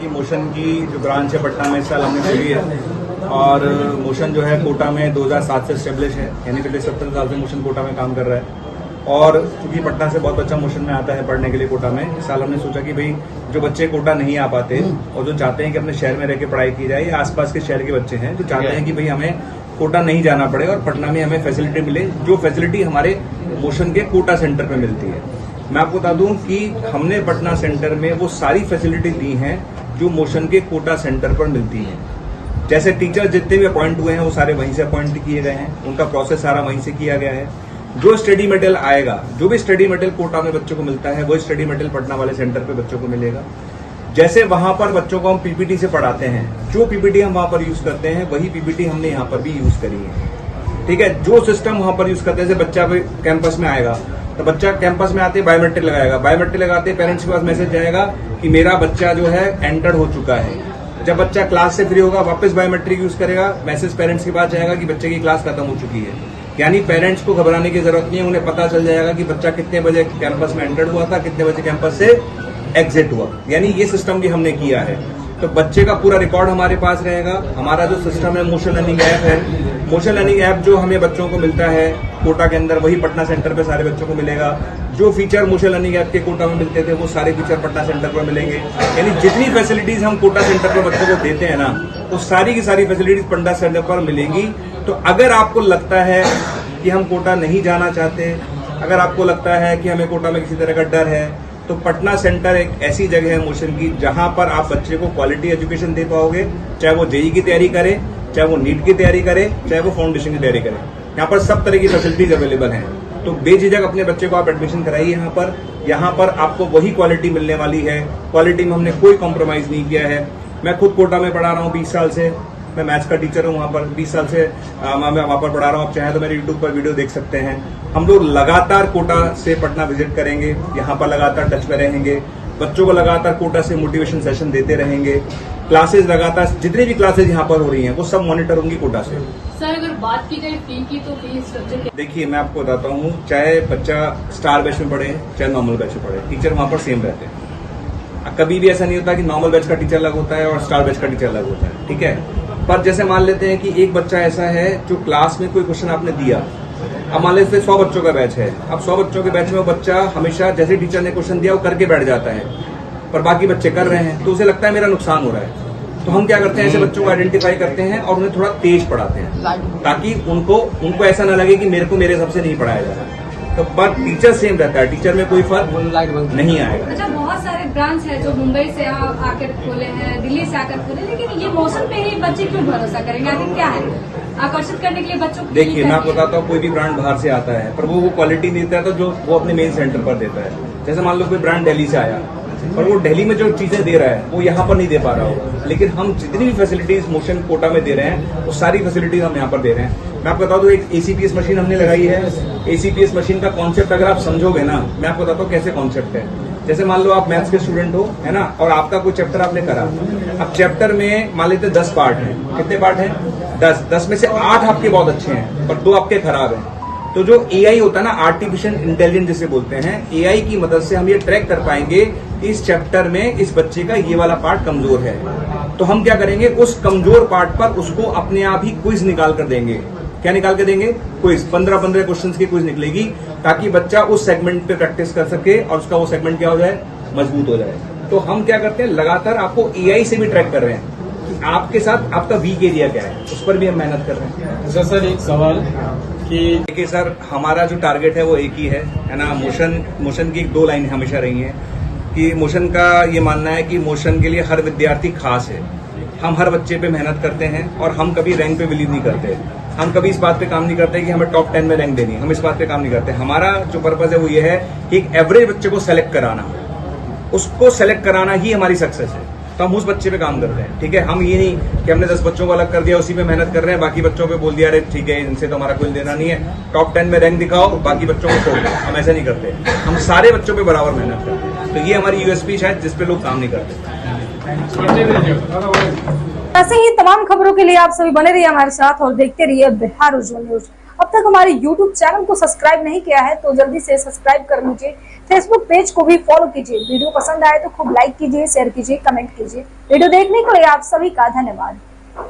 Motion की जो branch है पटना में इस साल हमने खोली है और मोशन जो है कोटा में 2007 से एस्टेब्लिश है, यानी पिछले 17 साल से मोशन कोटा में काम कर रहा है। और क्योंकि पटना से बहुत बच्चा मोशन में आता है पढ़ने के लिए कोटा में, इस साल हमने सोचा कि भाई जो बच्चे कोटा नहीं आ पाते और जो चाहते हैं कि अपने शहर में रह के पढ़ाई की जाए, या आसपास के शहर के बच्चे हैं जो चाहते हैं कि भाई हमें कोटा नहीं जाना पड़े और पटना में हमें फैसिलिटी मिले, जो फैसिलिटी हमारे मोशन के कोटा सेंटर पे मिलती है। मैं आपको बता दूं कि हमने पटना सेंटर में वो सारी फैसिलिटी दी हैं जो मोशन के कोटा सेंटर पर मिलती है। जैसे टीचर जितने भी अपॉइंट हुए हैं वो सारे वहीं से अपॉइंट किए गए हैं, उनका प्रोसेस सारा वहीं से किया गया है। जो स्टडी मटेरियल आएगा, जो भी स्टडी मटेरियल कोटा में बच्चों को मिलता है, वो स्टडी मटेरियल पटना वाले सेंटर पे बच्चों को मिलेगा। जैसे वहां पर बच्चों को हम पीपीटी से पढ़ाते हैं, जो पीपीटी हम वहां पर यूज करते हैं वही पीपीटी हमने यहाँ पर भी यूज करी है। ठीक है, जो सिस्टम वहां पर यूज करते हैं, जैसे बच्चा कैंपस में आएगा तो बच्चा कैंपस में आते बायोमेट्रिक लगाएगा, बायोमेट्रिक लगाते पेरेंट्स के पास मैसेज जाएगा कि मेरा बच्चा जो है एंटर हो चुका है। जब बच्चा क्लास से फ्री होगा वापस बायोमेट्रिक यूज करेगा, मैसेज पेरेंट्स के पास जाएगा कि बच्चे की क्लास खत्म हो चुकी है। यानी पेरेंट्स को घबराने की जरूरत नहीं है, उन्हें पता चल जाएगा कि बच्चा कितने बजे कैंपस में एंटर हुआ था, कितने बजे कैंपस से एग्जिट हुआ। यानी ये सिस्टम भी हमने किया है, तो बच्चे का पूरा रिकॉर्ड हमारे पास रहेगा। हमारा जो सिस्टम है मोशन लर्निंग ऐप है, मोशन लर्निंग ऐप जो हमें बच्चों को मिलता है कोटा के अंदर, वही पटना सेंटर पे सारे बच्चों को मिलेगा। जो फीचर मोशन लर्निंग ऐप के कोटा में मिलते थे वो सारे फीचर पटना सेंटर पर मिलेंगे। यानी जितनी फैसिलिटीज हम कोटा सेंटर पर बच्चों को देते हैं ना, वो सारी की सारी फैसिलिटीज पटना सेंटर पर मिलेंगी। तो अगर आपको लगता है कि हम कोटा नहीं जाना चाहते, अगर आपको लगता है कि हमें कोटा में किसी तरह का डर है, तो पटना सेंटर एक ऐसी जगह है मोशन की जहां पर आप बच्चे को क्वालिटी एजुकेशन दे पाओगे, चाहे वो जेईई की तैयारी करे, चाहे वो नीट की तैयारी करे, चाहे वो फाउंडेशन की तैयारी करे। यहाँ पर सब तरह की फैसिलिटीज अवेलेबल हैं। तो बेझिझक अपने बच्चे को आप एडमिशन कराइए यहाँ पर आपको वही क्वालिटी मिलने वाली है। क्वालिटी में हमने कोई कॉम्प्रोमाइज नहीं किया है। मैं खुद कोटा में पढ़ा रहा हूँ 20 साल से, मैं मैथ्स का टीचर हूँ वहां पर 20 साल से मैं वहां पर पढ़ा रहा हूँ। आप चाहें तो मेरे यूट्यूब पर वीडियो देख सकते हैं। हम लोग लगातार कोटा से पटना विजिट करेंगे, यहाँ पर लगातार टच में रहेंगे, बच्चों को लगातार कोटा से मोटिवेशन सेशन देते रहेंगे। क्लासेस लगातार जितनी भी क्लासेस यहाँ पर हो रही हैं वो सब मॉनिटर होंगी कोटा से। सर अगर बात की जाए फी की, तो फी स्ट्रक्चर देखिए मैं आपको बताता हूँ, चाहे बच्चा स्टार बैच में पढ़े चाहे नॉर्मल बैच में पढ़े, टीचर वहां पर सेम रहते हैं। कभी भी ऐसा नहीं होता कि नॉर्मल बैच का टीचर अलग होता है और स्टार बैच का टीचर अलग होता है। ठीक है, पर जैसे मान लेते हैं कि एक बच्चा ऐसा है जो क्लास में कोई क्वेश्चन आपने दिया, अब मान लेते 100 बच्चों का बैच है, अब 100 बच्चों के बैच में वो बच्चा हमेशा जैसे टीचर ने क्वेश्चन दिया वो करके बैठ जाता है, पर बाकी बच्चे कर रहे हैं तो उसे लगता है मेरा नुकसान हो रहा है। तो हम क्या करते हैं, ऐसे बच्चों को आइडेंटिफाई करते हैं और उन्हें थोड़ा तेज पढ़ाते हैं, ताकि उनको ऐसा ना लगे कि मेरे को मेरे हिसाब से नहीं पढ़ाया जा रहा। तो पर टीचर सेम रहता है, टीचर में कोई फर्क नहीं आएगा। अच्छा, बहुत सारे ब्रांच है जो मुंबई से आकर खोले हैं, दिल्ली से आकर खोले, लेकिन ये मौसम पे ही बच्चे क्यों भरोसा करेंगे? आखिर क्या है आकर्षित करने के लिए बच्चों को? देखिए मैं आपको बताता हूँ, कोई भी ब्रांड बाहर से आता है पर वो क्वालिटी देता है तो जो वो अपने मेन सेंटर पर देता है। जैसे मान लो कोई ब्रांड दिल्ली से आया और वो दिल्ली में जो चीजें दे रहा है वो यहाँ पर नहीं दे पा रहा हो, लेकिन हम जितनी भी फैसिलिटीज मोशन कोटा में दे रहे हैं वो सारी फैसिलिटीज हम यहाँ पर दे रहे हैं। मैं आपको बता दूं, एक एसीपीएस मशीन हमने लगाई है। एसीपीएस मशीन का कॉन्सेप्ट अगर आप समझोगे ना, मैं आपको बताता हूँ कैसे कॉन्सेप्ट है। जैसे मान लो आप मैथ्स के स्टूडेंट हो, है ना, और आपका कोई चैप्टर आपने करा, अब चैप्टर में मान लेते 10 पार्ट हैं। कितने पार्ट हैं? 10 में से 8 आपके बहुत अच्छे हैं और 2 आपके खराब हैं। तो जो एआई होता है ना, आर्टिफिशियल इंटेलिजेंस जिसे बोलते हैं, एआई की मदद से हम ये ट्रैक कर पाएंगे इस चैप्टर में इस बच्चे का ये वाला पार्ट कमजोर है। तो हम क्या करेंगे, उस कमजोर पार्ट पर उसको अपने आप ही क्विज निकाल कर देंगे। क्या निकाल के देंगे? क्विज। 15 क्वेश्चंस की क्विज निकलेगी, ताकि बच्चा उस सेगमेंट पे प्रैक्टिस कर सके और उसका वो सेगमेंट क्या हो जाए, मजबूत हो जाए। तो हम क्या करते हैं, लगातार आपको एआई से भी ट्रैक कर रहे हैं कि आपके साथ आपका वीक एरिया क्या है, उस पर भी हम मेहनत कर रहे हैं। सर एक सवाल कि देखिए सर, हमारा जो टारगेट है वो एक ही है ना। मोशन की 2 लाइन हमेशा रही है कि मोशन का ये मानना है कि मोशन के लिए हर विद्यार्थी खास है। हम हर बच्चे पे मेहनत करते हैं और हम कभी रैंक पे बिलीव नहीं करते। हम कभी इस बात पे काम नहीं करते कि हमें टॉप 10 में रैंक देनी, हम इस बात पे काम नहीं करते। हमारा जो पर्पज है वो ये है कि एक एवरेज बच्चे को सेलेक्ट कराना, उसको सेलेक्ट कराना ही हमारी सक्सेस है। तो हम उस बच्चे पे काम करते हैं। ठीक है, हम ये नहीं कि हमने 10 बच्चों को अलग कर दिया उसी पे मेहनत कर रहे हैं, बाकी बच्चों पे बोल दिया अरे ठीक है इनसे तो हमारा कोई लेना नहीं है, टॉप 10 में रैंक दिखाओ, बाकी बच्चों को छोड़ दो। हम ऐसा नहीं करते, हम सारे बच्चों पे बराबर मेहनत करते हैं। तो ये हमारी यूएसपी शायद जिस पे लोग काम नहीं करते। ऐसे ही तमाम खबरों के लिए आप सभी बने रहिए हमारे साथ और देखते रहिए बिहार उज्जवल न्यूज। अब तक हमारे YouTube चैनल को सब्सक्राइब नहीं किया है तो जल्दी से सब्सक्राइब कर लीजिए। फेसबुक पेज को भी फॉलो कीजिए। वीडियो पसंद आए तो खूब लाइक कीजिए, शेयर कीजिए, कमेंट कीजिए। वीडियो देखने के लिए आप सभी का धन्यवाद।